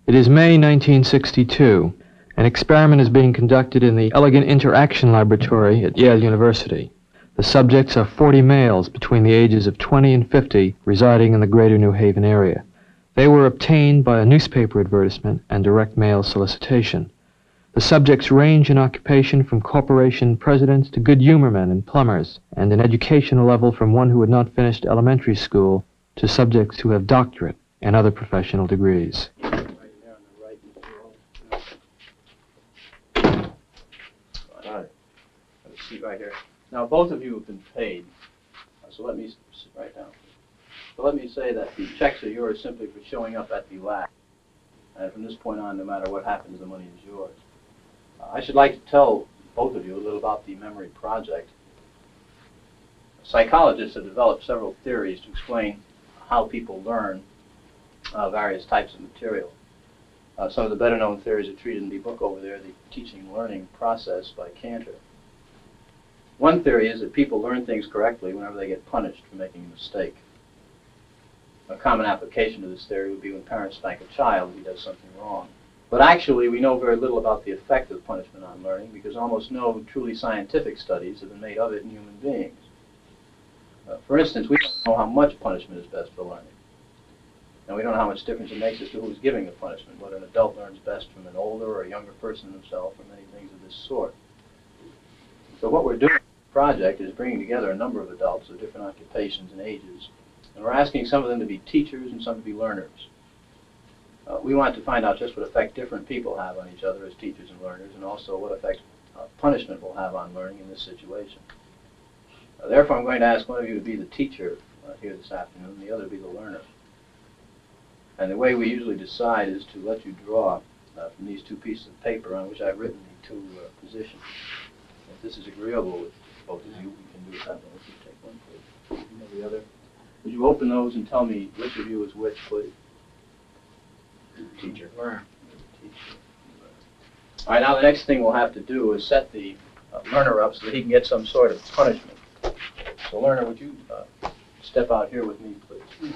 It is May 1962. An experiment is being conducted in the Elegant Interaction Laboratory at Yale University. The subjects are 40 males between the ages of 20 and 50 residing in the greater New Haven area. They were obtained by a newspaper advertisement and direct mail solicitation. The subjects range in occupation from corporation presidents to good humor men and plumbers, and in educational level from one who had not finished elementary school to subjects who have doctorate and other professional degrees. Seat right here. Now, both of you have been paid, so let me sit right down. So let me say that the checks are yours simply for showing up at the lab. And from this point on, no matter what happens, the money is yours. I should like to tell both of you a little about the memory project. Psychologists have developed several theories to explain how people learn various types of material. Some of the better-known theories are treated in the book over there, The Teaching and Learning Process by Cantor. One theory is that people learn things correctly whenever they get punished for making a mistake. A common application of this theory would be when parents spank a child if he does something wrong. But actually, we know very little about the effect of punishment on learning because almost no truly scientific studies have been made of it in human beings. For instance, we don't know how much punishment is best for learning. And we don't know how much difference it makes as to who's giving the punishment, whether an adult learns best from an older or a younger person himself, or many things of this sort. So what we're doing in the project is bringing together a number of adults of different occupations and ages, and we're asking some of them to be teachers and some to be learners. We want to find out just what effect different people have on each other as teachers and learners, and also what effect punishment will have on learning in this situation. Therefore, I'm going to ask one of you to be the teacher here this afternoon, and the other to be the learner. And the way we usually decide is to let you draw from these two pieces of paper on which I've written the two positions. If this is agreeable with both of you, we can do it that way. If you take one, please. You know the other. Would you open those and tell me which of you is which, please? Teacher. Learner. Teacher. All right, now the next thing we'll have to do is set the learner up so that he can get some sort of punishment. So, learner, would you step out here with me, please?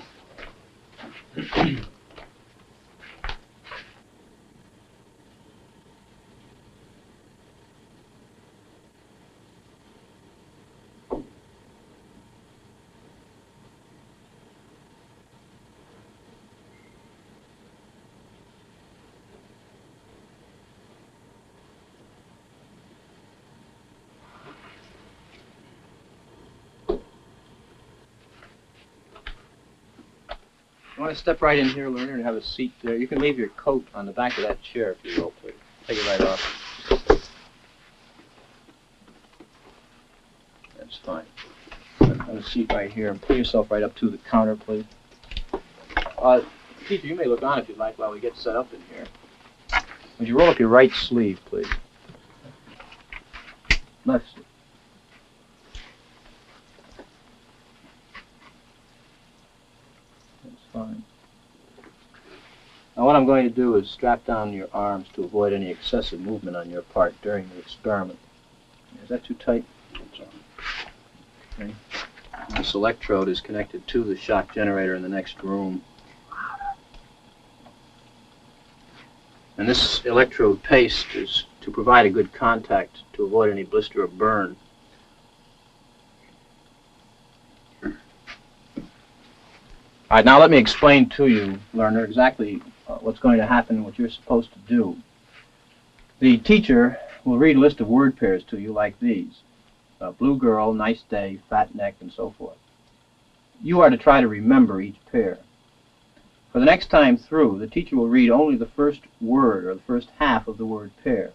You want to step right in here, learner, and have a seat there. You can leave your coat on the back of that chair, if you will, please. Take it right off. That's fine. Have a seat right here, and pull yourself right up to the counter, please. Teacher, you may look on if you'd like while we get set up in here. Would you roll up your right sleeve, please? Left sleeve. Fine. Now what I'm going to do is strap down your arms to avoid any excessive movement on your part during the experiment. Is that too tight? Okay. This electrode is connected to the shock generator in the next room. And this electrode paste is to provide a good contact to avoid any blister or burn. All right, now let me explain to you, learner, exactly what's going to happen and what you're supposed to do. The teacher will read a list of word pairs to you like these. Blue girl, nice day, fat neck, and so forth. You are to try to remember each pair. For the next time through, the teacher will read only the first word or the first half of the word pair.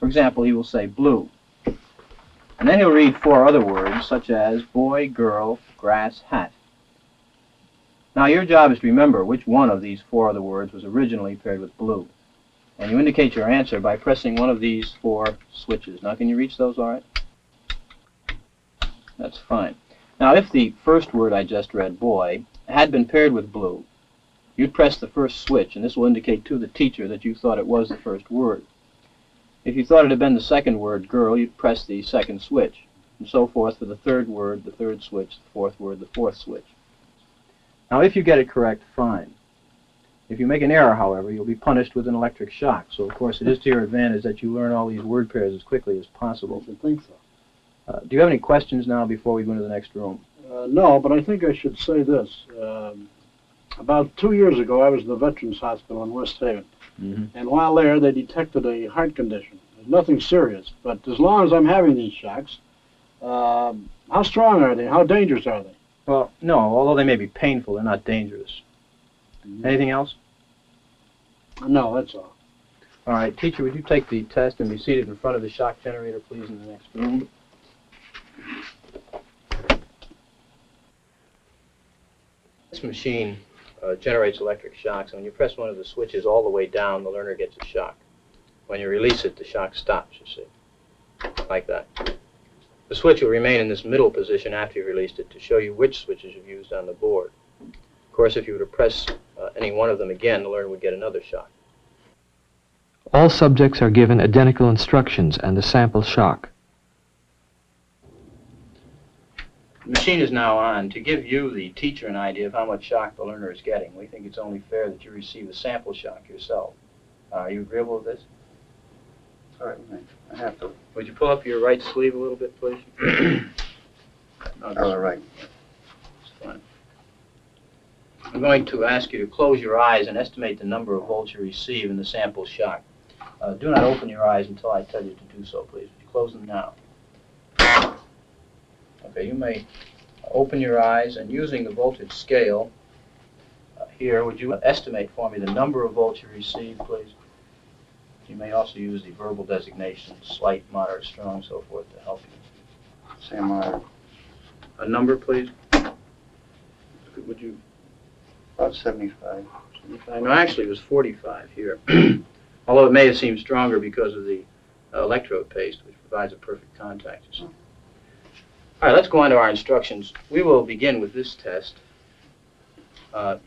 For example, he will say blue. And then he'll read four other words, such as boy, girl, grass, hat. Now your job is to remember which one of these four other words was originally paired with blue. And you indicate your answer by pressing one of these four switches. Now can you reach those all right? That's fine. Now if the first word I just read, boy, had been paired with blue, you'd press the first switch, and this will indicate to the teacher that you thought it was the first word. If you thought it had been the second word, girl, you'd press the second switch, and so forth for the third word, the third switch, the fourth word, the fourth switch. Now, if you get it correct, fine. If you make an error, however, you'll be punished with an electric shock. So, of course, it is to your advantage that you learn all these word pairs as quickly as possible. I think so. Do you have any questions now before we go into the next room? No, but I think I should say this. About 2 years ago, I was in the Veterans Hospital in West Haven. And while there, they detected a heart condition. There's nothing serious, but as long as I'm having these shocks, how strong are they? How dangerous are they? Well, no, although they may be painful, they're not dangerous. Anything else? No, that's all. All right, teacher, would you take the test and be seated in front of the shock generator, please, in the next room? This machine generates electric shocks. When you press one of the switches all the way down, the learner gets a shock. When you release it, the shock stops, you see, like that. The switch will remain in this middle position after you've released it to show you which switches you've used on the board. Of course, if you were to press any one of them again, the learner would get another shock. All subjects are given identical instructions and a sample shock. The machine is now on. To give you, the teacher, an idea of how much shock the learner is getting, we think it's only fair that you receive a sample shock yourself. Are you agreeable with this? All right, I have to. Would you pull up your right sleeve a little bit, please? All right. Fine. I'm going to ask you to close your eyes and estimate the number of volts you receive in the sample shock. Do not open your eyes until I tell you to do so, please. Would you close them now? Okay, you may open your eyes, and using the voltage scale here, would you estimate for me the number of volts you receive, please? You may also use the verbal designation, slight, moderate, strong, so forth, to help you. Say moderate. A number, please? Would you? About 75. No, actually it was 45 here. Although it may have seemed stronger because of the electrode paste, which provides a perfect contact. You see. All right, let's go on to our instructions. We will begin with this test.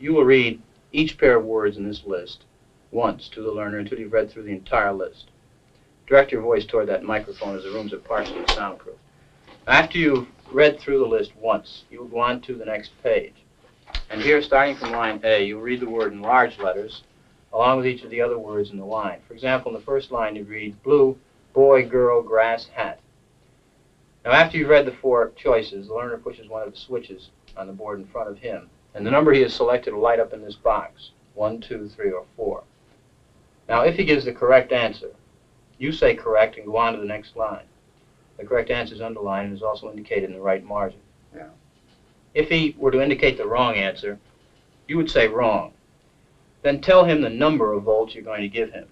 You will read each pair of words in this list once to the learner until you've read through the entire list. Direct your voice toward that microphone as the rooms are partially soundproof. After you've read through the list once, you will go on to the next page. And here, starting from line A, you'll read the word in large letters, along with each of the other words in the line. For example, in the first line, you read blue, boy, girl, grass, hat. Now, after you've read the four choices, the learner pushes one of the switches on the board in front of him, and the number he has selected will light up in this box, 1, 2, 3, or 4. Now, if he gives the correct answer, you say correct and go on to the next line. The correct answer is underlined and is also indicated in the right margin. Yeah. If he were to indicate the wrong answer, you would say wrong. Then tell him the number of volts you're going to give him.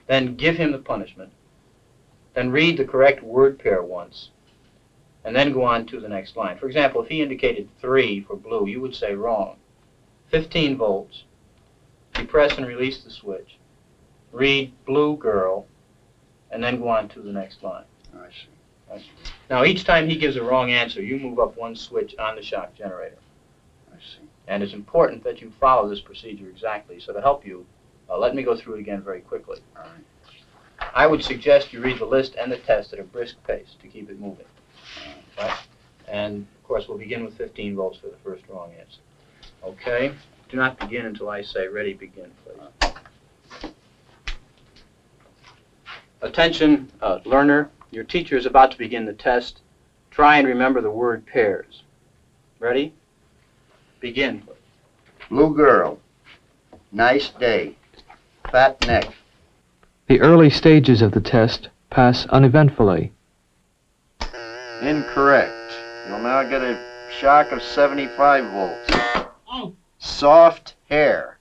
Then give him the punishment. Then read the correct word pair once, and then go on to the next line. For example, if he indicated 3 for blue, you would say wrong. 15 volts. You press and release the switch. Read blue girl, and then go on to the next line. I see. Right. Now, each time he gives a wrong answer, you move up one switch on the shock generator. I see. And it's important that you follow this procedure exactly. So to help you, let me go through it again very quickly. All right. I would suggest you read the list and the test at a brisk pace to keep it moving. Right? And, of course, we'll begin with 15 volts for the first wrong answer. Okay? Do not begin until I say ready, begin, please. Attention, learner. Your teacher is about to begin the test. Try and remember the word pairs. Ready? Begin, please. Blue girl. Nice day. Fat neck. The early stages of the test pass uneventfully. Incorrect. You'll now get a shock of 75 volts. Oh. Soft hair.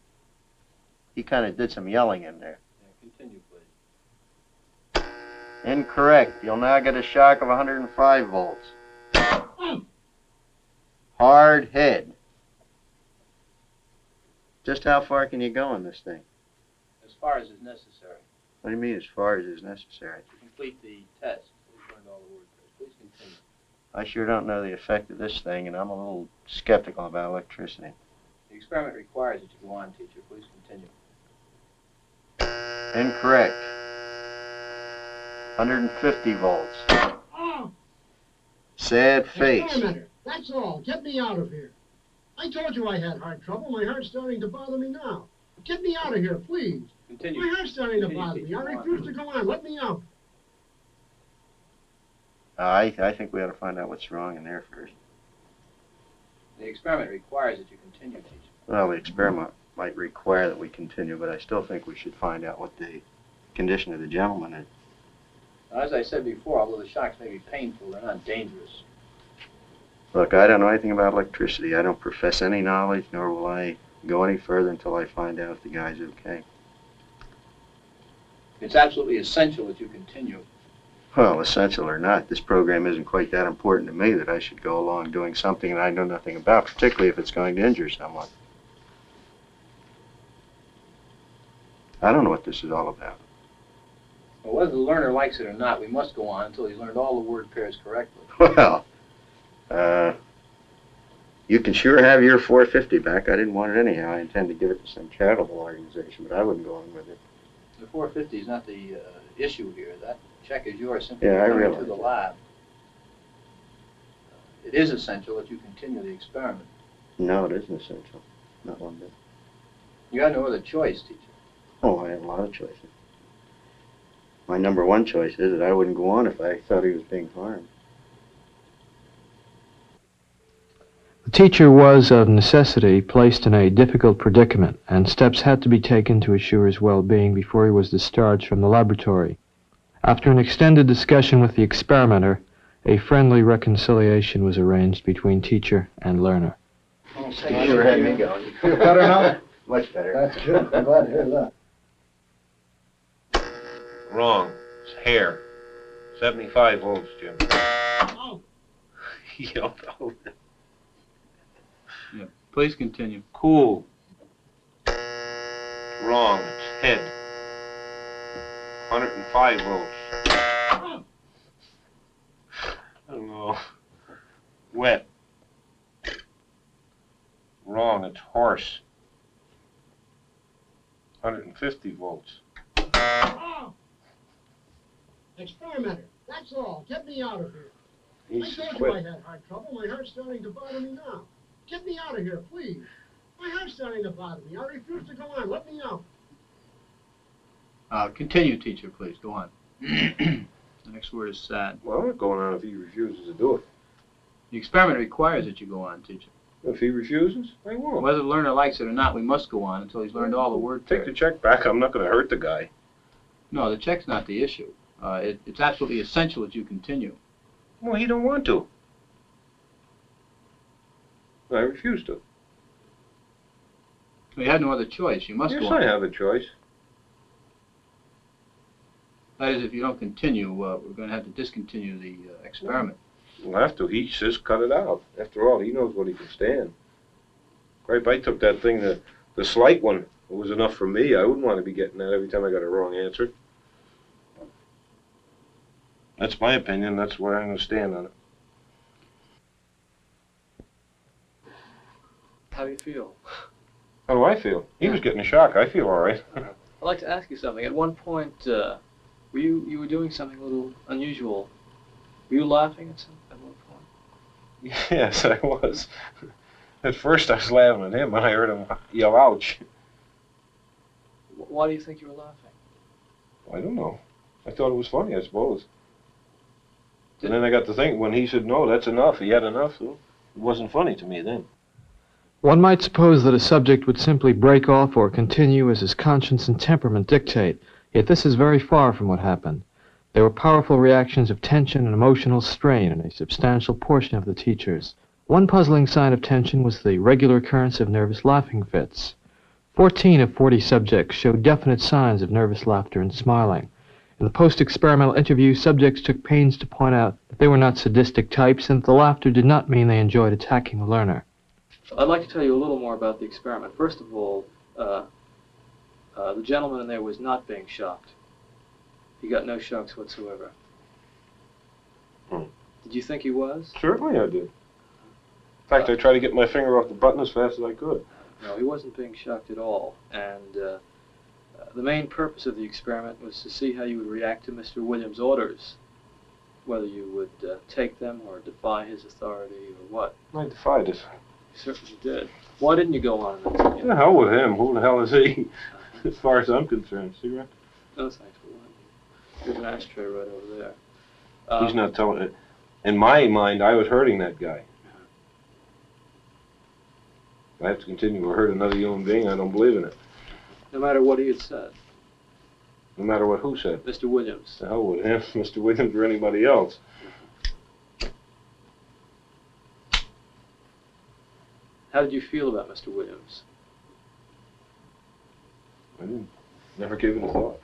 He kind of did some yelling in there. Yeah, continue, please. Incorrect. You'll now get a shock of 105 volts. Hard head. Just how far can you go in this thing? As far as is necessary. What do you mean as far as is necessary? To complete the test, please learn all the word pairs. Please continue. I sure don't know the effect of this thing, and I'm a little skeptical about electricity. The experiment requires that you go on, teacher. Please continue. Incorrect. 150 volts. Oh. Sad face. Experimenter, that's all. Get me out of here. I told you I had heart trouble. My heart's starting to bother me now. Get me out of here, please. Continue. My heart's starting to Continue, bother me. teacher. I refuse to go on. Let me out. I think we ought to find out what's wrong in there first. The experiment requires that you continue, teacher. Well, the experiment might require that we continue, but I still think we should find out what the condition of the gentleman is. Now, as I said before, although the shocks may be painful, they're not dangerous. Look, I don't know anything about electricity. I don't profess any knowledge, nor will I go any further until I find out if the guy's okay. It's absolutely essential that you continue. Well, essential or not, this program isn't quite that important to me that I should go along doing something that I know nothing about, particularly if it's going to injure someone. I don't know what this is all about. Well, whether the learner likes it or not, we must go on until he's learned all the word pairs correctly. Well, you can sure have your $4.50 back. I didn't want it anyhow. I intend to give it to some charitable organization, but I wouldn't go on with it. The $4.50 is not the issue here. That check is yours simply Yeah, I coming realize to the that. lab. It is essential that you continue the experiment. No, it isn't essential. Not one bit. You have no other choice, teacher. Oh, I have a lot of choices. My number one choice is that I wouldn't go on if I thought he was being harmed. The teacher was, of necessity, placed in a difficult predicament, and steps had to be taken to assure his well-being before he was discharged from the laboratory. After an extended discussion with the experimenter, a friendly reconciliation was arranged between teacher and learner. You sure had me going. Feel better now? Much better. That's good. I'm glad to hear that. Wrong. It's hair. 75 volts, Jim. Oh. He yelled out. Yeah. Please continue. Cool. Wrong. It's head. 105 volts. I don't know. Wet. Wrong. It's horse. 150 volts. Oh. Experimenter. That's all. Get me out of here. He I should told you I quit. had heart trouble. My heart's starting to bother me now. Get me out of here, please. My heart's starting to bother me. I refuse to go on. Let me out. Continue, teacher, please. Go on. The next word is sad. Well, I'm not going on if he refuses to do it. The experiment requires that you go on, teacher. If he refuses, I won't. Whether the learner likes it or not, we must go on until he's learned all the word Take the pairs. check back. I'm not going to hurt the guy. No, the check's not the issue. It's absolutely essential that you continue. Well, he don't want to. I refuse to. We have no other choice. You must Yes, go on. I have a choice. That is, if you don't continue, we're going to have to discontinue the experiment. We'll have to. He says cut it out. After all, he knows what he can stand. Right, I took that thing, the slight one. It was enough for me. I wouldn't want to be getting that every time I got a wrong answer. That's my opinion. That's where I'm going to stand on it. How do you feel? How do I feel? He was getting a shock. I feel all right. I'd like to ask you something. At one point, were you were doing something a little unusual. Were you laughing at one point? Yes, I was. At first, I was laughing at him when I heard him yell, ouch. Why do you think you were laughing? I don't know. I thought it was funny, I suppose. And then I got to think, when he said, no, that's enough, he had enough, so it wasn't funny to me then. One might suppose that a subject would simply break off or continue as his conscience and temperament dictate, yet this is very far from what happened. There were powerful reactions of tension and emotional strain in a substantial portion of the teachers. One puzzling sign of tension was the regular occurrence of nervous laughing fits. 14 of 40 subjects showed definite signs of nervous laughter and smiling. In the post-experimental interview, subjects took pains to point out that they were not sadistic types and that the laughter did not mean they enjoyed attacking the learner. I'd like to tell you a little more about the experiment. First of all, the gentleman in there was not being shocked. He got no shocks whatsoever. Did you think he was? Certainly I did. In fact, I tried to get my finger off the button as fast as I could. No, he wasn't being shocked at all. And the main purpose of the experiment was to see how you would react to Mr. Williams' orders, whether you would take them or defy his authority or what. I defied it. certainly did. Why didn't you go on in that? The hell with him. Who the hell is he? As far as I'm concerned. Cigarette? No, thanks for one. There's an ashtray right over there. He's not telling it. In my mind, I was hurting that guy. If I have to continue to hurt another human being, I don't believe in it. No matter what he had said. No matter what who said. Mr. Williams. The hell with him, Mr. Williams, or anybody else. How did you feel about Mr. Williams? I never gave it a thought.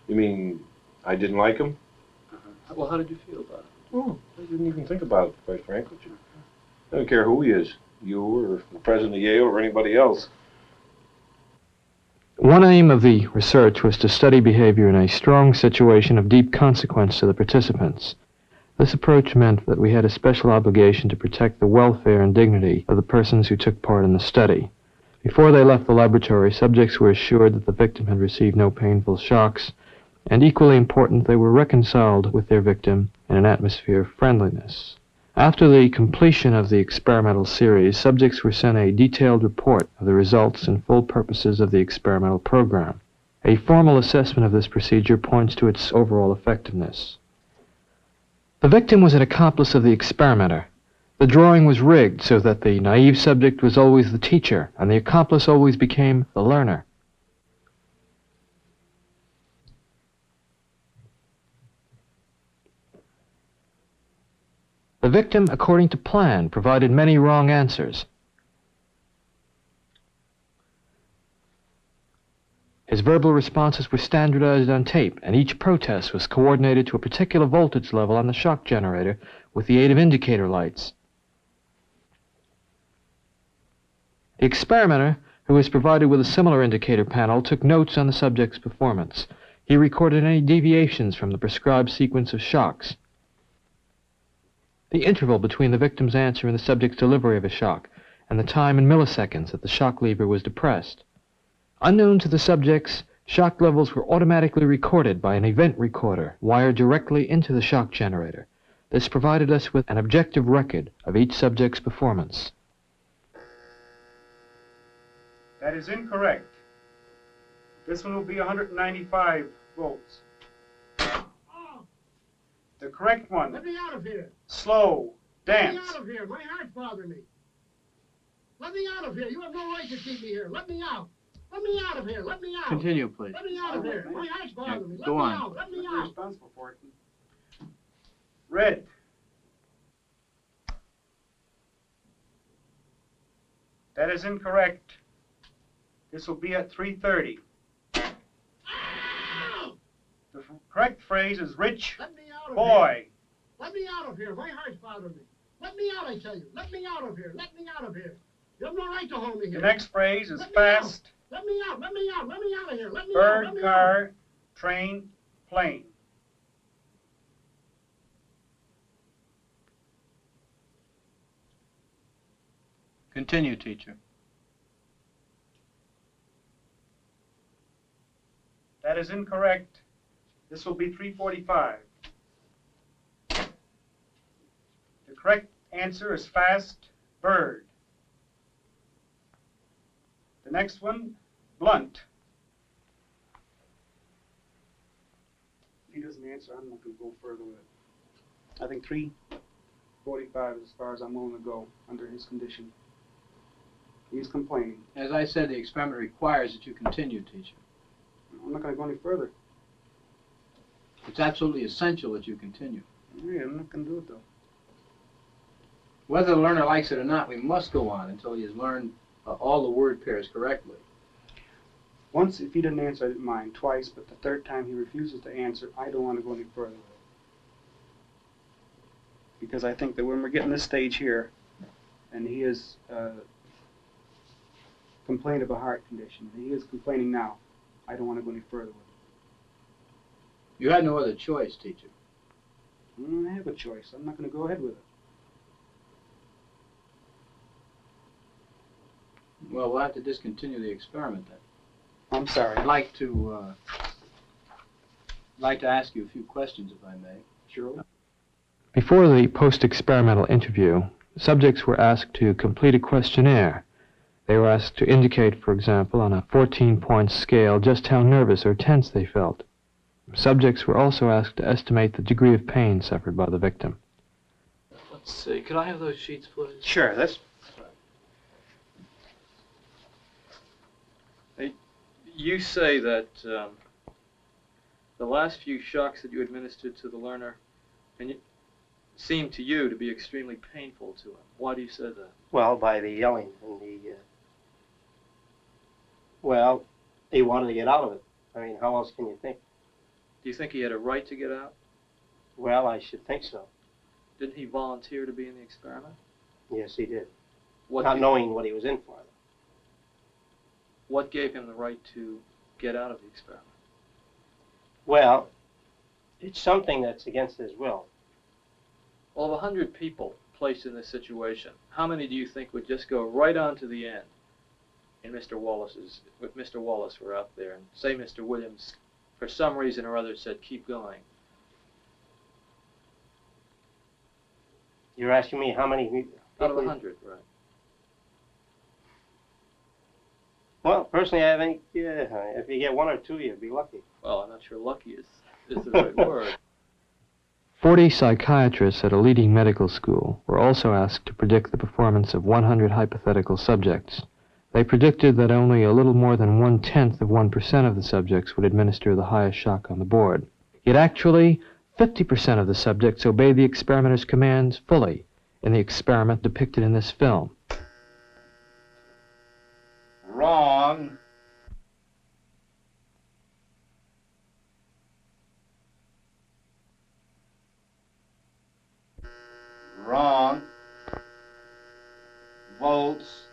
You mean I didn't like him? Well, how did you feel about it? Oh, I didn't even think about it, quite frankly. I don't care who he is, you or the president of Yale or anybody else. One aim of the research was to study behavior in a strong situation of deep consequence to the participants. This approach meant that we had a special obligation to protect the welfare and dignity of the persons who took part in the study. Before they left the laboratory, subjects were assured that the victim had received no painful shocks, and equally important, they were reconciled with their victim in an atmosphere of friendliness. After the completion of the experimental series, subjects were sent a detailed report of the results and full purposes of the experimental program. A formal assessment of this procedure points to its overall effectiveness. The victim was an accomplice of the experimenter. The drawing was rigged so that the naive subject was always the teacher, and the accomplice always became the learner. The victim, according to plan, provided many wrong answers. His verbal responses were standardized on tape, and each protest was coordinated to a particular voltage level on the shock generator with the aid of indicator lights. The experimenter, who was provided with a similar indicator panel, took notes on the subject's performance. He recorded any deviations from the prescribed sequence of shocks, the interval between the victim's answer and the subject's delivery of a shock, and the time in milliseconds that the shock lever was depressed. Unknown to the subjects, shock levels were automatically recorded by an event recorder wired directly into the shock generator. This provided us with an objective record of each subject's performance. That is incorrect. This one will be 195 volts. The correct one. Let me out of here. Slow. Dance. Let me out of here. My heart's bothering me. Let me out of here. You have no right to keep me here. Let me out. Let me out of here. Let me out. Continue, please. Let me out of here. My heart's bothering me. Let go me on. out. Let me You're out. responsible for it. Red. That is incorrect. This will be at 3:30. The correct phrase is rich Let me out of boy. here. Let me out of here. My heart's bothering me. Let me out, I tell you. Let me out of here. Let me out of here. You have no right to hold me The here. next phrase is Let me fast. Let me out. Let me out. Let me out of here. Let me out. Bird, Let me car, train, plane. Continue, teacher. That is incorrect. This will be 3:45. The correct answer is fast, bird. The next one, blunt. If he doesn't answer, I'm not going to go further with it. I think 3:45 is as far as I'm willing to go under his condition. He's complaining. As I said, the experiment requires that you continue, teacher. I'm not going to go any further. It's absolutely essential that you continue. Yeah, I'm not going to do it, though. Whether the learner likes it or not, we must go on until he has learned all the word pairs correctly. Once, if he didn't answer, I didn't mind. Twice, but the third time he refuses to answer, I don't want to go any further with it. Because I think that when we're getting this stage here, and he is complained of a heart condition, and he is complaining now, I don't want to go any further with it. You had no other choice, teacher. I don't have a choice. I'm not going to go ahead with it. Well, we'll have to discontinue the experiment then. I'm sorry. I'd like to ask you a few questions, if I may. Sure. Before the post-experimental interview, Subjects were asked to complete a questionnaire. They were asked to indicate, for example, on a 14-point scale, just how nervous or tense they felt. Subjects were also asked to estimate the degree of pain suffered by the victim. Let's see. Could I have those sheets, please? Sure, that's... You say that the last few shocks that you administered to the learner seemed to you to be extremely painful to him. Why do you say that? Well, by the yelling and the... well, he wanted to get out of it. I mean, how else can you think? Do you think he had a right to get out? Well, I should think so. Didn't he volunteer to be in the experiment? Yes, he did. What Not knowing what he was in for. What gave him the right to get out of the experiment? Well, it's something that's against his will. Well, of 100 people placed in this situation, how many do you think would just go right on to the end in Mr. Wallace's, if Mr. Wallace were out there, and say Mr. Williams, for some reason or other, said, keep going? You're asking me how many people? Out of 100, right. Well, personally, I think if you get one or two, you'd be lucky. Well, I'm not sure lucky is the right word. 40 psychiatrists at a leading medical school were also asked to predict the performance of 100 hypothetical subjects. They predicted that only a little more than 1/10 of 1% of the subjects would administer the highest shock on the board. Yet actually, 50% of the subjects obeyed the experimenter's commands fully in the experiment depicted in this film. Wrong. Wrong. Volts.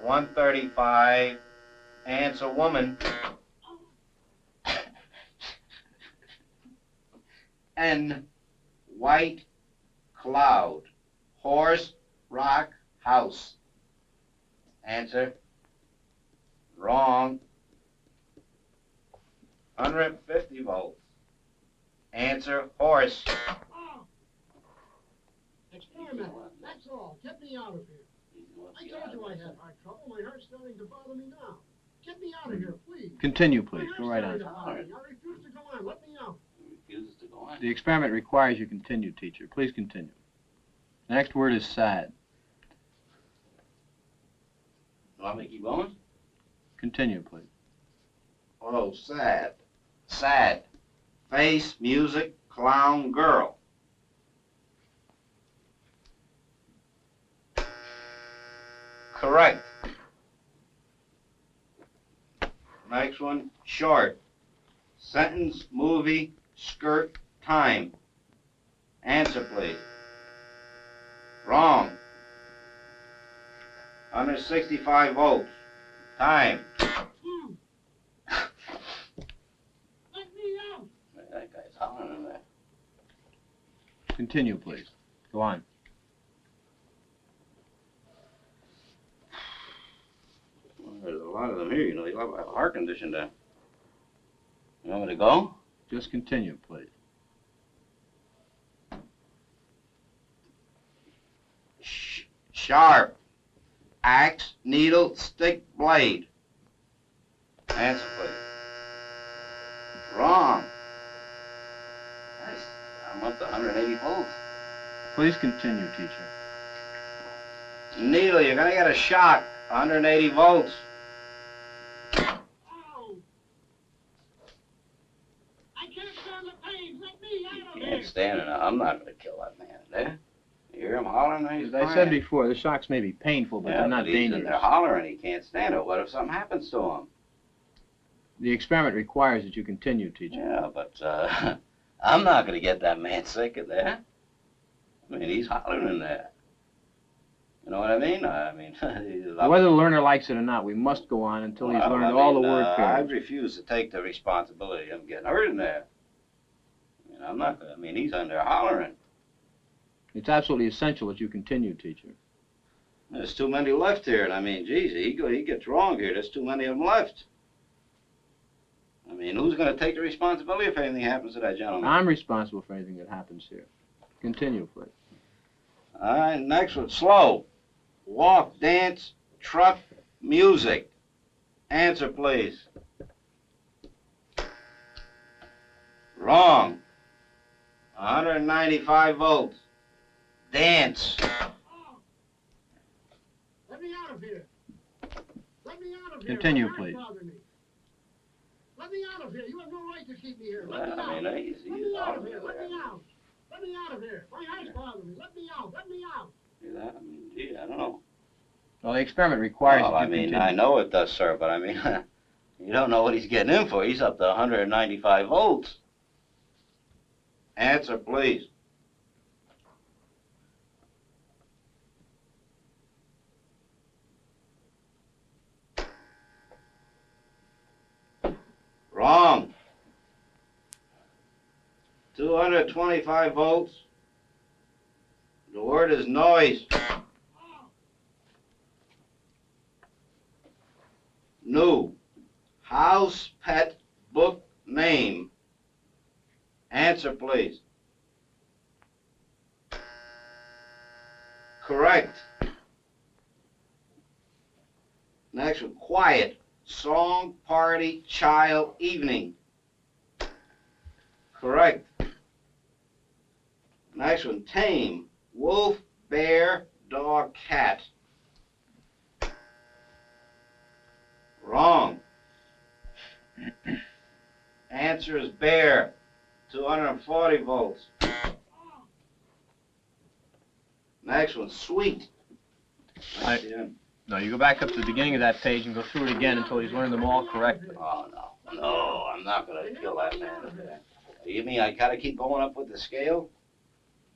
135. Answer woman. N. White cloud. Horse, rock, house. Answer. Wrong. 150 volts. Answer, horse. Oh. Experiment. That's all. Get me out of here. I told you I had heart trouble. My heart's starting to bother me now. Get me out of here, please. Continue, please. Go right on. I refuse to go on. Let me out. Refuses to go on. The experiment requires you continue, teacher. Please continue. The next word is sad. Want me to keep going? Continue, please. Oh, sad. Sad. Face, music, clown, girl. Correct. Next one, short. Sentence, movie, skirt, time. Answer, please. Wrong. 165 volts. Time. Let me out. That guy's hollering in there. Continue, please. Go on. Well, there's a lot of them here, you know. They have a heart condition there. You want me to go? Just continue, please. Sharp. Axe, needle, stick, blade. Answer, please. Wrong. Nice. I'm up to 180 volts. Please continue, teacher. Needle, you're gonna get a shock. 180 volts. Ow. I can't stand the pain. Let me out of You here. can't stand it. I'm not gonna kill that man there. You hear him hollering? He's As I said crying. before, the shocks may be painful, but Yeah, they're not but he's in dangerous. there hollering. He can't stand it. What if something happens to him? The experiment requires that you continue, teacher. Yeah, but I'm not gonna get that man sick in there. I mean, he's hollering in there. You know what I mean? Whether the learner likes it or not, we must go on until he's learned all the word I pairs. refuse to take the responsibility of getting hurt in there. I mean, I'm not gonna, he's in there hollering. It's absolutely essential that you continue, teacher. There's too many left here, and geez, he gets wrong here. There's too many of them left. Who's gonna take the responsibility if anything happens to that gentleman? I'm responsible for anything that happens here. Continue, please. All right, next one, slow. Walk, dance, truck, music. Answer, please. Wrong. 195 volts. Dance. Let me out of here. Let me out of here. Continue, My heart's please. bothering me. Let me out of here. You have no right to keep me here. Well, Let me out. I mean, he's Let me out of all here. Let there. me out. Let me out of here. My heart's bothering me. Let me out. Let me out. See that? I mean, gee, I don't know. Well, the experiment requires Well, that I you mean, continue. I know it does, sir, but I mean, you don't know what he's getting in for. He's up to 195 volts. Answer, please. Wrong. 225 volts. The word is noise. New. House pet book name. Answer, please. Correct. Next one, quiet. Song, party, child, evening. Correct. Next one, tame. Wolf, bear, dog, cat. Wrong. Answer is bear. 240 volts. Next one, sweet. No, you go back up to the beginning of that page and go through it again until he's learned them all correctly. Oh, no. No, I'm not going to kill that man. You mean I got to keep going up with the scale?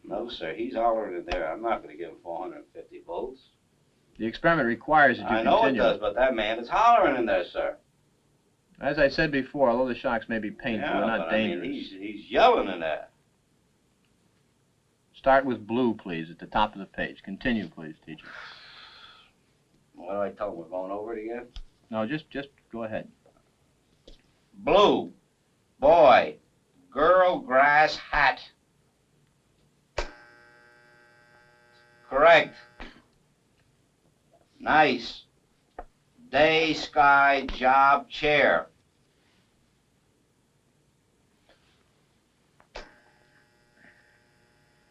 No, sir. He's hollering in there. I'm not going to give him 450 volts. The experiment requires that you I know continue. it does, but that man is hollering in there, sir. As I said before, although the shocks may be painful, Yeah, they're not but dangerous. I mean, he's yelling in there. Start with blue, please, at the top of the page. Continue, please, teacher. What do I tell him? We're going over it again? No, just go ahead. Blue. Boy. Girl, grass, hat. Correct. Nice. Day, sky, job, chair.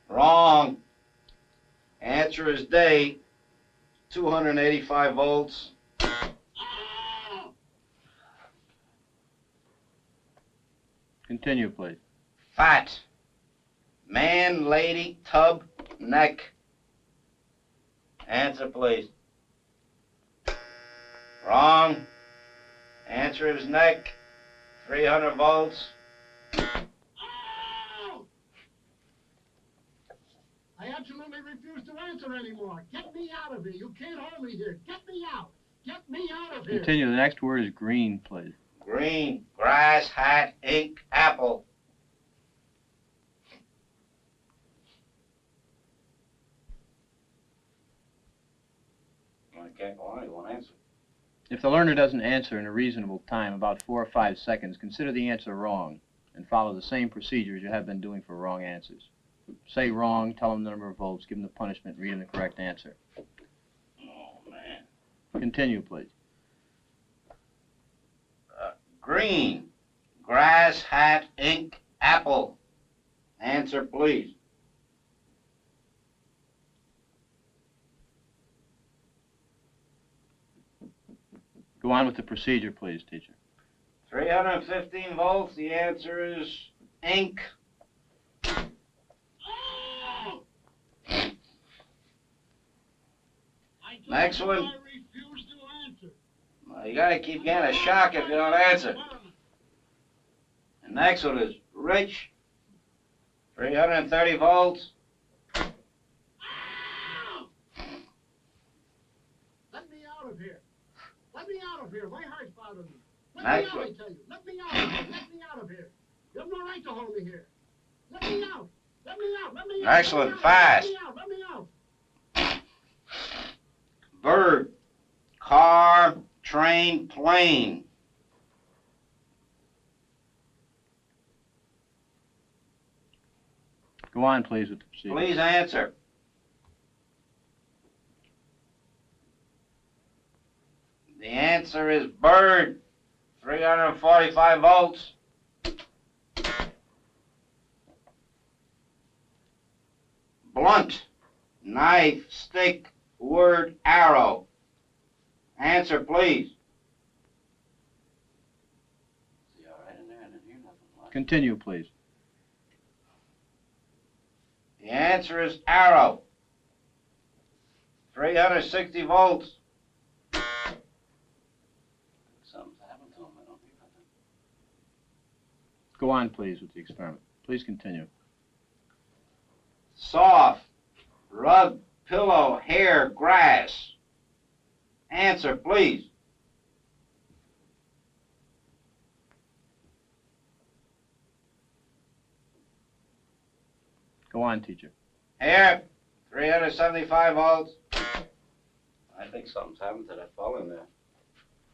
Wrong. Answer is day. 285 volts. Continue, please. Fat. Man, lady, tub, neck. Answer, please. Wrong. Answer is neck. 300 volts. I absolutely refuse to answer anymore. Get me out of here. You can't hold me here. Get me out. Get me out of here. Continue. The next word is green, please. Green. Grass, hat, ink, apple. I can't go on. He won't answer. If the learner doesn't answer in a reasonable time, about 4 or 5 seconds, consider the answer wrong and follow the same procedures you have been doing for wrong answers. Say wrong, tell him the number of volts, give him the punishment, read him the correct answer. Oh, man. Continue, please. Green. Grass, hat, ink, apple. Answer, please. Go on with the procedure, please, teacher. 315 volts. The answer is ink. Next one. I refuse to answer. Well, you gotta keep getting a shock if you don't answer. The next one is rich. 330 volts. Let me out of here. Let me out of here. My heart's bothering me. Let Next me out, one. I tell you. Let me out of here. Let me out of here. You have no right to hold me here. Let me out. Let me out. Let me out. Next Let me one, out. fast. Let me out. Let me out. Bird. Car, train, plane. Go on, please, with the procedure. Please answer. The answer is bird, 345 volts. Blunt, knife, stick, word, arrow. Answer, please. Is he all right in there? I didn't hear nothing. Continue, please. The answer is arrow, 360 volts. Something's happened to him. I don't hear nothing. Go on, please, with the experiment. Please continue. Soft, rug, pillow, hair, grass. Answer, please. Go on, teacher. Hair, 375 volts. I think something's happened to that fellow in there.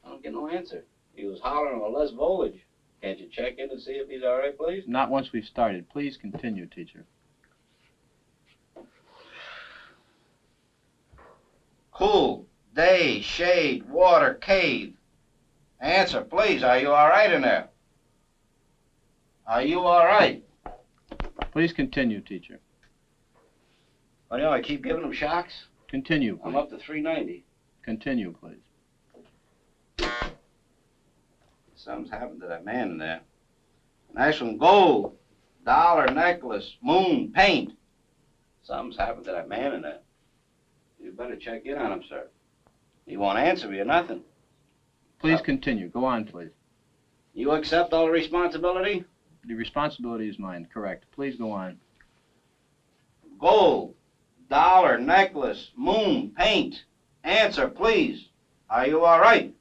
I don't get no answer. He was hollering on less voltage. Can't you check in to see if he's all right, please? Not once we've started. Please continue, teacher. Cool, day, shade, water, cave. Answer, please. Are you all right in there? Are you all right? Please continue, teacher. Well, you know, I keep giving him shocks. Continue, please. I'm up to 390. Continue, please. Something's happened to that man in there. Nice one, gold, dollar, necklace, moon, paint. Something's happened to that man in there. You better check in on him, sir. He won't answer me or nothing. Please continue. Go on, please. You accept all the responsibility? The responsibility is mine, correct. Please go on. Gold, dollar, necklace, moon, paint. Answer, please. Are you all right?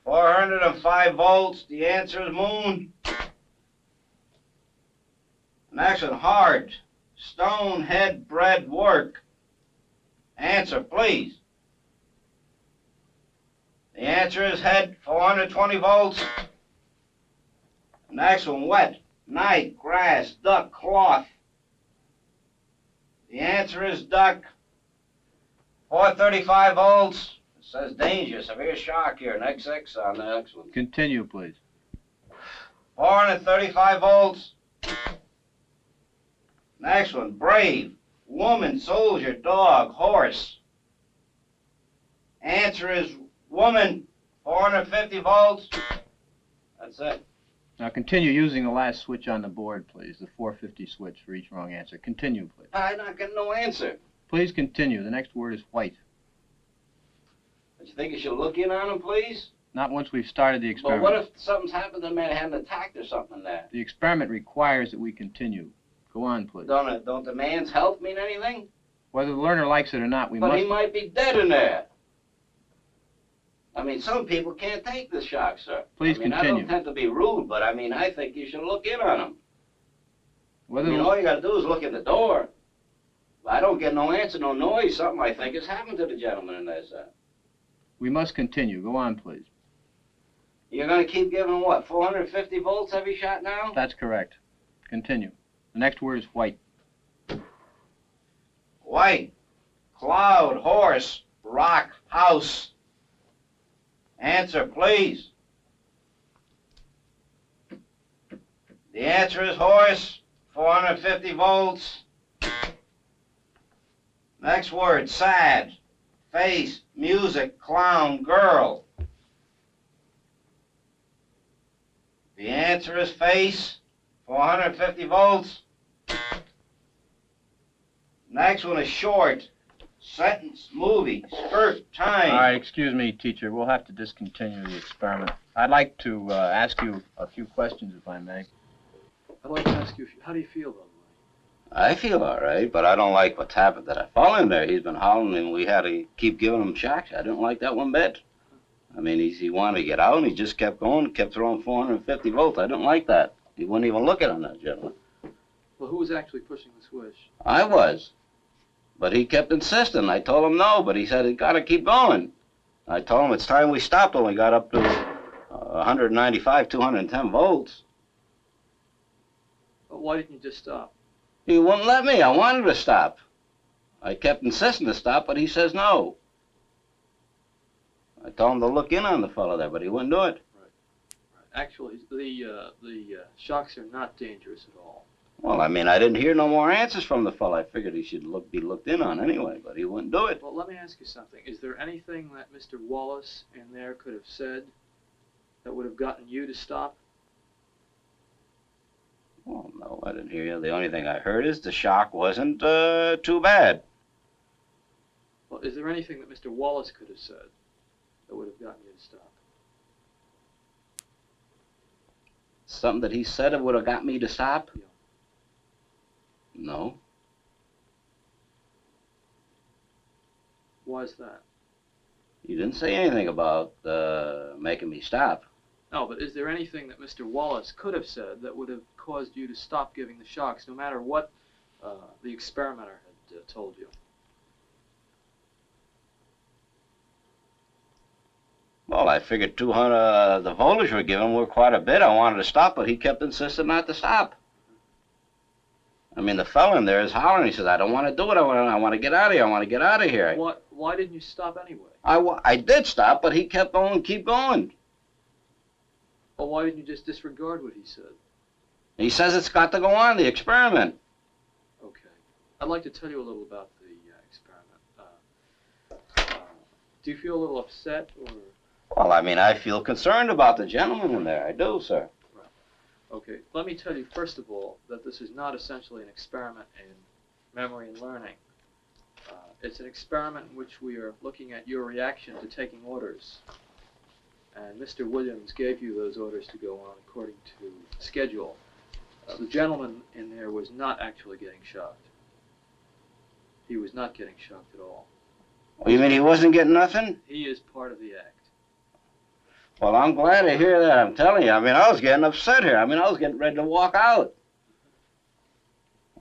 405 volts. The answer is moon. Next one, hard. Stone, head, bread, work. Answer, please. The answer is head, 420 volts. Next one, wet, night, grass, duck, cloth. The answer is duck, 435 volts. It says danger, severe shock here, an XX on the next one. Continue, please. 435 volts. Next one, brave, woman, soldier, dog, horse. Answer is woman, 450 volts. That's it. Now continue using the last switch on the board, please. The 450 switch for each wrong answer. Continue, please. I'm not getting no answer. Please continue. The next word is white. Don't you think you should look in on him, please? Not once we've started the But experiment. what if something's happened to the man, had an attack or something there? The experiment requires that we continue. Go on, please. Don't the man's health mean anything? Whether the learner likes it or not, we But must... he might be dead in there. I mean, some people can't take the shock, sir. Please I mean, continue. I don't intend to be rude, but I mean, I think you should look in on him. Whether I mean, all you gotta do is look at the door. If I don't get no answer, no noise, something I think has happened to the gentleman in there, sir. We must continue. Go on, please. You're gonna keep giving him what, 450 volts every shot now? That's correct. Continue. The next word is white. White, cloud, horse, rock, house. Answer, please. The answer is horse, 450 volts. Next word, sad, face, music, clown, girl. The answer is face, 450 volts. Next one is short, sentence, movie, skirt, time. All right, excuse me, teacher. We'll have to discontinue the experiment. I'd like to ask you a few questions, if I may. I'd like to ask you, how do you feel, by the way? I feel all right, but I don't like what's happened to that fellow in there. He's been hollering and we had to keep giving him shocks. I didn't like that one bit. I mean, he wanted to get out and he just kept going, kept throwing 450 volts. I didn't like that. He wouldn't even look at him, that gentleman. Well, who was actually pushing the switch? I was. But he kept insisting. I told him no, but he said, it's got to keep going. I told him it's time we stopped when we got up to 195, 210 volts. But why didn't you just stop? He wouldn't let me. I wanted to stop. I kept insisting to stop, but he says no. I told him to look in on the fellow there, but he wouldn't do it. Actually, the shocks are not dangerous at all. Well, I mean, I didn't hear no more answers from the fellow. I figured he should be looked in on anyway, but he wouldn't do it. Well, let me ask you something. Is there anything that Mr. Wallace in there could have said that would have gotten you to stop? Well, no, I didn't hear you. The only thing I heard is the shock wasn't too bad. Well, is there anything that Mr. Wallace could have said that would have gotten you to stop? Something that he said it would have got me to stop? Yeah. No. Why is that? You didn't say anything about making me stop. No, but is there anything that Mr. Wallace could have said that would have caused you to stop giving the shocks, no matter what the experimenter had told you? Well, I figured 200, the voltage we're giving were quite a bit. I wanted to stop, but he kept insisting not to stop. I mean, the fellow in there is hollering. He says, I don't want to do it. I want to get out of here. I want to get out of here. Why didn't you stop anyway? I did stop, but he kept on, keep going. Well, why didn't you just disregard what he said? He says it's got to go on, the experiment. Okay. I'd like to tell you a little about the experiment. Do you feel a little upset, or...? Well, I mean, I feel concerned about the gentleman in there. I do, sir. Right. Okay. Let me tell you, first of all, that this is not essentially an experiment in memory and learning. It's an experiment in which we are looking at your reaction to taking orders. And Mr. Williams gave you those orders to go on according to schedule. The gentleman in there was not actually getting shocked. He was not getting shocked at all. Oh, you mean he wasn't getting nothing? He is part of the act. Well, I'm glad to hear that. I'm telling you. I mean, I was getting upset here. I mean, I was getting ready to walk out.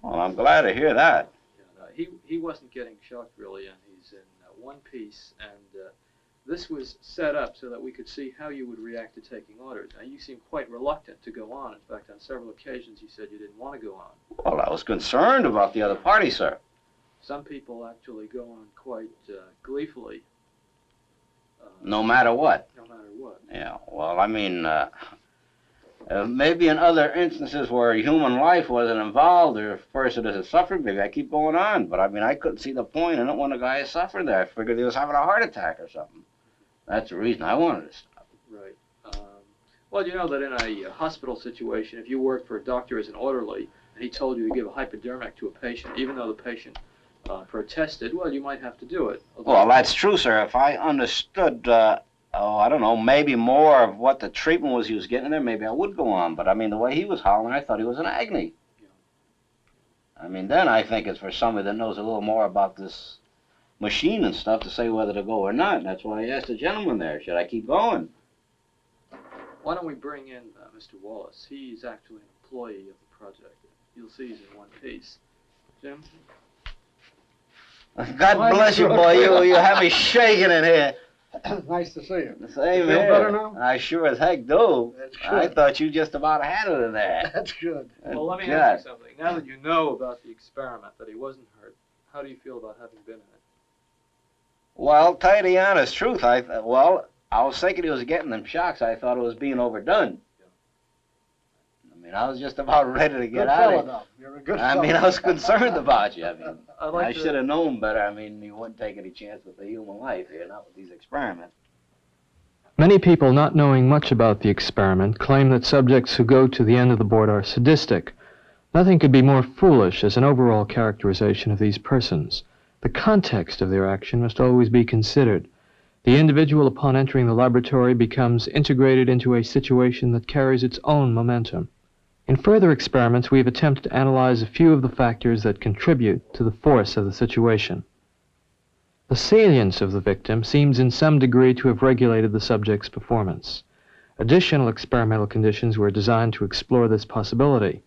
Well, I'm glad to hear that. Yeah, no, he wasn't getting shocked, really, and he's in one piece, and this was set up so that we could see how you would react to taking orders. Now, you seem quite reluctant to go on. In fact, on several occasions, you said you didn't want to go on. Well, I was concerned about the other party, sir. Some people actually go on quite gleefully. No matter what? No matter what. Yeah, well, I mean, maybe in other instances where human life wasn't involved or a person has suffered, maybe I keep going on. But, I mean, I couldn't see the point in it when the guy suffered there. I figured he was having a heart attack or something. That's the reason I wanted to stop. Right. Well, you know that in a hospital situation, if you worked for a doctor as an orderly and he told you to give a hypodermic to a patient, even though the patient protested, well, you might have to do it. Well, that's true, sir. If I understood, I don't know, maybe more of what the treatment was he was getting there, maybe I would go on. But, I mean, the way he was hollering, I thought he was in agony. Yeah. I mean, then I think it's for somebody that knows a little more about this machine and stuff to say whether to go or not. And that's why I asked the gentleman there, should I keep going? Why don't we bring in Mr. Wallace? He's actually an employee of the project. You'll see he's in one piece. Jim? God bless you, boy. You have me shaking in here. Nice to see you. Same you feel here. better now? I sure as heck do. That's good. I thought you just about had it in there. That's good. Well, let me ask you something. Now that you know about the experiment, that he wasn't hurt, how do you feel about having been in it? Well, tell you the honest truth, I was thinking he was getting them shocks. I thought it was being overdone. I mean, I was just about ready to get out of it. You're a good I mean, I was concerned about you. I mean, I should have known better. I mean, you wouldn't take any chance with the human life here, not with these experiments. Many people, not knowing much about the experiment, claim that subjects who go to the end of the board are sadistic. Nothing could be more foolish as an overall characterization of these persons. The context of their action must always be considered. The individual, upon entering the laboratory, becomes integrated into a situation that carries its own momentum. In further experiments, we have attempted to analyze a few of the factors that contribute to the force of the situation. The salience of the victim seems in some degree to have regulated the subject's performance. Additional experimental conditions were designed to explore this possibility.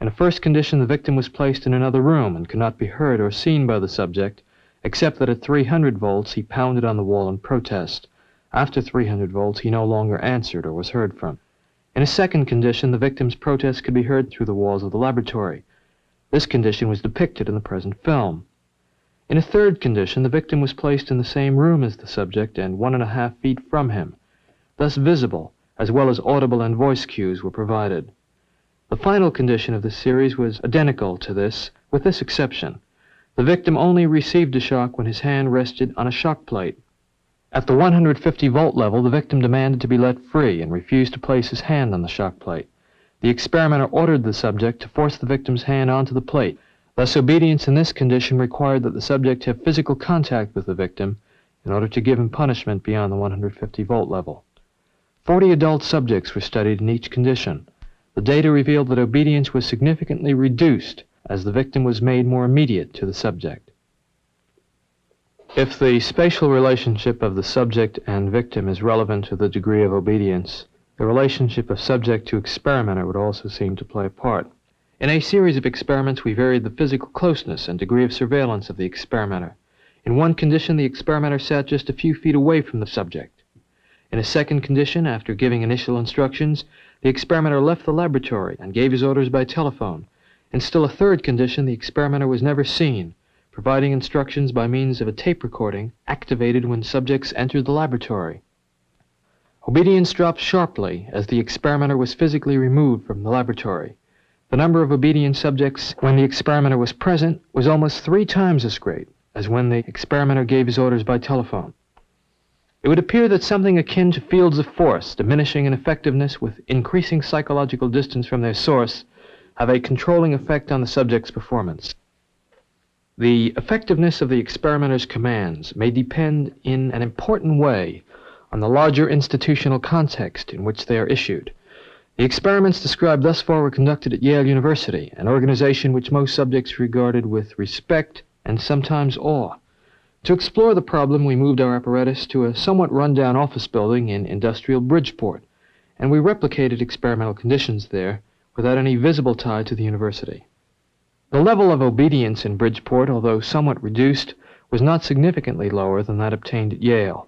In a first condition, the victim was placed in another room and could not be heard or seen by the subject, except that at 300 volts he pounded on the wall in protest. After 300 volts, he no longer answered or was heard from. In a second condition, the victim's protest could be heard through the walls of the laboratory. This condition was depicted in the present film. In a third condition, the victim was placed in the same room as the subject and 1.5 feet from him. Thus visible, as well as audible and voice cues were provided. The final condition of the series was identical to this, with this exception. The victim only received a shock when his hand rested on a shock plate. At the 150-volt level, the victim demanded to be let free and refused to place his hand on the shock plate. The experimenter ordered the subject to force the victim's hand onto the plate. Thus, obedience in this condition required that the subject have physical contact with the victim in order to give him punishment beyond the 150-volt level. 40 adult subjects were studied in each condition. The data revealed that obedience was significantly reduced as the victim was made more immediate to the subject. If the spatial relationship of the subject and victim is relevant to the degree of obedience, the relationship of subject to experimenter would also seem to play a part. In a series of experiments, we varied the physical closeness and degree of surveillance of the experimenter. In one condition, the experimenter sat just a few feet away from the subject. In a second condition, after giving initial instructions, the experimenter left the laboratory and gave his orders by telephone. In still a third condition, the experimenter was never seen, providing instructions by means of a tape recording activated when subjects entered the laboratory. Obedience dropped sharply as the experimenter was physically removed from the laboratory. The number of obedient subjects when the experimenter was present was almost 3 times as great as when the experimenter gave his orders by telephone. It would appear that something akin to fields of force, diminishing in effectiveness with increasing psychological distance from their source, have a controlling effect on the subject's performance. The effectiveness of the experimenter's commands may depend in an important way on the larger institutional context in which they are issued. The experiments described thus far were conducted at Yale University, an organization which most subjects regarded with respect and sometimes awe. To explore the problem, we moved our apparatus to a somewhat run-down office building in industrial Bridgeport, and we replicated experimental conditions there without any visible tie to the university. The level of obedience in Bridgeport, although somewhat reduced, was not significantly lower than that obtained at Yale.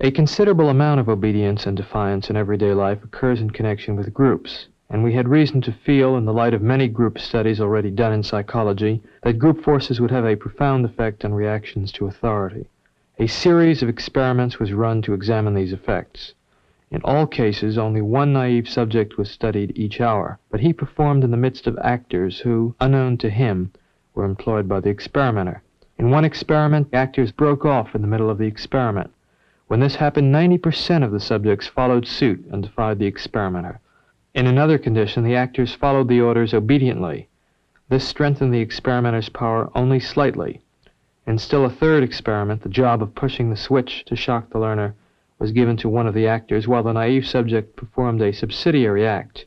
A considerable amount of obedience and defiance in everyday life occurs in connection with groups, and we had reason to feel, in the light of many group studies already done in psychology, that group forces would have a profound effect on reactions to authority. A series of experiments was run to examine these effects. In all cases, only one naive subject was studied each hour, but he performed in the midst of actors who, unknown to him, were employed by the experimenter. In one experiment, the actors broke off in the middle of the experiment. When this happened, 90% of the subjects followed suit and defied the experimenter. In another condition, the actors followed the orders obediently. This strengthened the experimenter's power only slightly. In still a third experiment, the job of pushing the switch to shock the learner was given to one of the actors, while the naive subject performed a subsidiary act.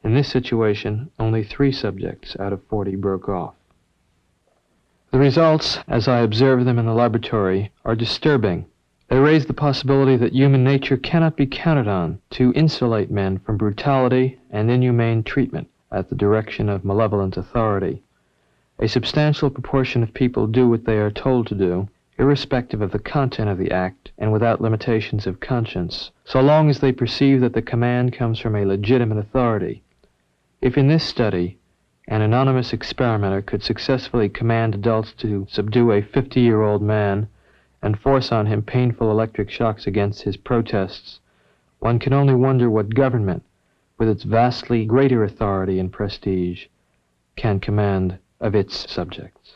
In this situation, only 3 subjects out of 40 broke off. The results, as I observed them in the laboratory, are disturbing. They raise the possibility that human nature cannot be counted on to insulate men from brutality and inhumane treatment at the direction of malevolent authority. A substantial proportion of people do what they are told to do, irrespective of the content of the act and without limitations of conscience, so long as they perceive that the command comes from a legitimate authority. If in this study an anonymous experimenter could successfully command adults to subdue a 50-year-old man and force on him painful electric shocks against his protests, one can only wonder what government, with its vastly greater authority and prestige, can command of its subjects.